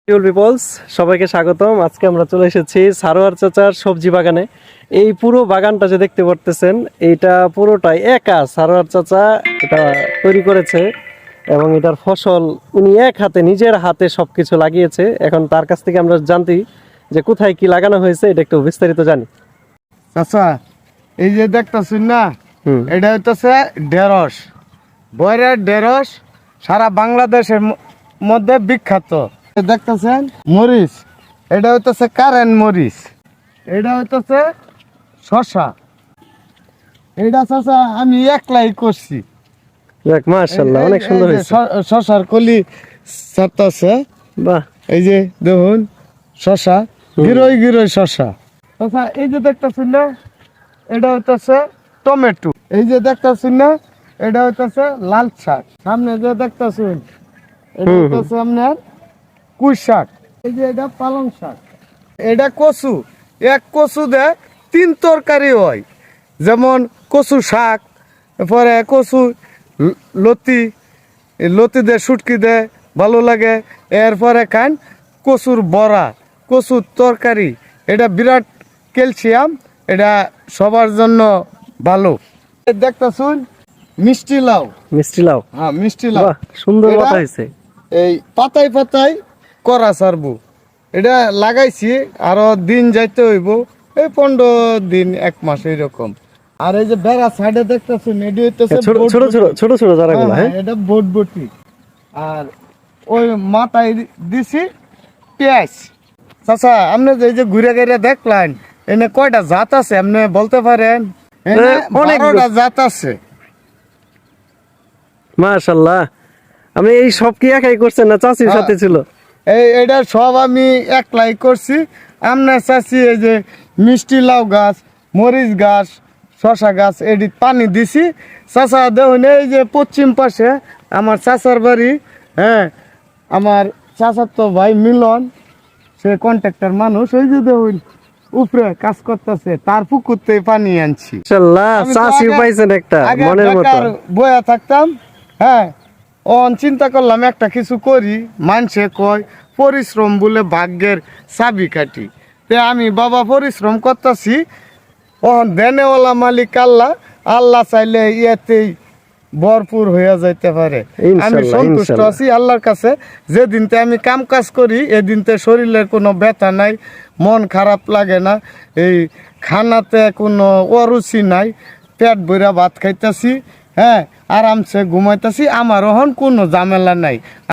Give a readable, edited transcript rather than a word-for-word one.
People's সবাইকে স্বাগতম। আজকে আমরা চলে এসেছি সারোয়ার চাচার সবজি বাগানে। এই পুরো বাগানটা যে দেখতে পারতেছেন, এইটা পুরোটাই একা সারোয়ার চাচা এটা তৈরি করেছে এবং এটার ফসল উনি এক হাতে নিজের হাতে সবকিছু লাগিয়েছে। এখন তার কাছ থেকে আমরা জানতে যে কোথায় কি লাগানো হয়েছে, এটা একটু বিস্তারিত জানি। আচ্ছা, এই যে দেখতেছেন না, এটা হইতেছে ঢেঁড়স। বয়রের ঢেঁড়স সারা বাংলাদেশের মধ্যে বিখ্যাত। দেখতেছেন মরিচ, এটা হইতেছে কারেন্ট মরিচ। এটা হইতেছে শসা। এটা চাচা আমি একলাই করছি। দেখ মাশাআল্লাহ, অনেক সুন্দর হয়েছে। শসার কলি ছাড়তেছে, বাহ। এই যে দেখুন শসা, গিরোই গিরোই শসা। আচ্ছা, এই যে দেখতেছেন না, এটা হইতেছে টমেটো। এই যে দেখতেছেন না, এটা হইতেছে লাল শাক। সামনে যে দেখতেছেন, এটা হইতেছে আপনার কুই শাক। এই যে এটা পালং শাক। এটা কচু। এক কচু দে 3 তরকারি হয়, যেমন কচু শাক, পরে কচু লতি, লতি দে শুটকি দে ভালো লাগে। এরপরে খান কচুর বড়া, কচুর তরকারি। এটা বিরাট ক্যালসিয়াম, এটা সবার জন্য ভালো। দেখতেছুন মিষ্টি লাউ। মিষ্টি লাউ, হ্যাঁ, মিষ্টি লাউ। বাহ, সুন্দর এটা কথা হয়েছে। এই পাতায় পাতায় করা সারবো। এটা লাগাইছি, আরো দিন যাইতে হইব, এই 15 দিন 1 মাস এইরকম। আর এই যে বেড়া সাইডে দেখতেছেন, এটি হইতেছে ছোট ছোট ছোট ছোট ছোট চারাগুলো। হ্যাঁ, এটা বটবটি। আর ওই মাথায় দিছি পেঁয়াজ। চাচা, আপনি যে এই যে ঘুরে ঘুরে দেখলেন, এনে কয়টা জাত আছে আপনি বলতে পারেন? এনে অনেক 12টা জাত আছে। মাশাআল্লাহ। আপনি এই সব কি একাই করছেন না চাচির সাথে ছিল? এটা সব আমি একলাই করছি। আপনার চাচি এই যে মিষ্টি লাউ গাছ, মরিচ গাছ, শশা গাছ, এটি পানি দিছি। চাচা দেখুন, এই যে পশ্চিম পাশে আমার চাচার বাড়ি। হ্যাঁ, আমার চাচার তো ভাই মিলন, সে কন্ট্রাক্টর মানুষ। ওই যে দেখুন উপরে কাজ করতেছে, তার পুকুরতে পানি আনছি। মাশাআল্লাহ, আমি তো চাচি আগে- পাইছেন একটা আগে মনের মতো। বেকার বয়া থাকতাম। হ্যাঁ, চিন্তা করলাম একটা কিছু করি। মানুষে কয় পরিশ্রম বলে ভাগ্যের চাবি কাঠি। আমি বাবা পরিশ্রম করতেছি, দেনেওয়ালা মালিক আল্লাহ। আল্লাহ চাইলে ইয়েতেই ভরপুর হয়ে যাইতে পারে। আমি ইনশাআল্লাহ, সন্তুষ্ট ইনশাআল্লাহ। আছি আল্লাহর কাছে। যেদিনতে আমি কাম কাজ করি, এদিনতে শরীরের কোনো ব্যথা নাই, মন খারাপ লাগে না, এই খানাতে কোনো অরুচি নাই, পেট ভরা ভাত খাইতেছি। হ্যাঁ, আরামসে ঘুমাইতেছি, আমার ওহন কোনো ঝামেলা নাই।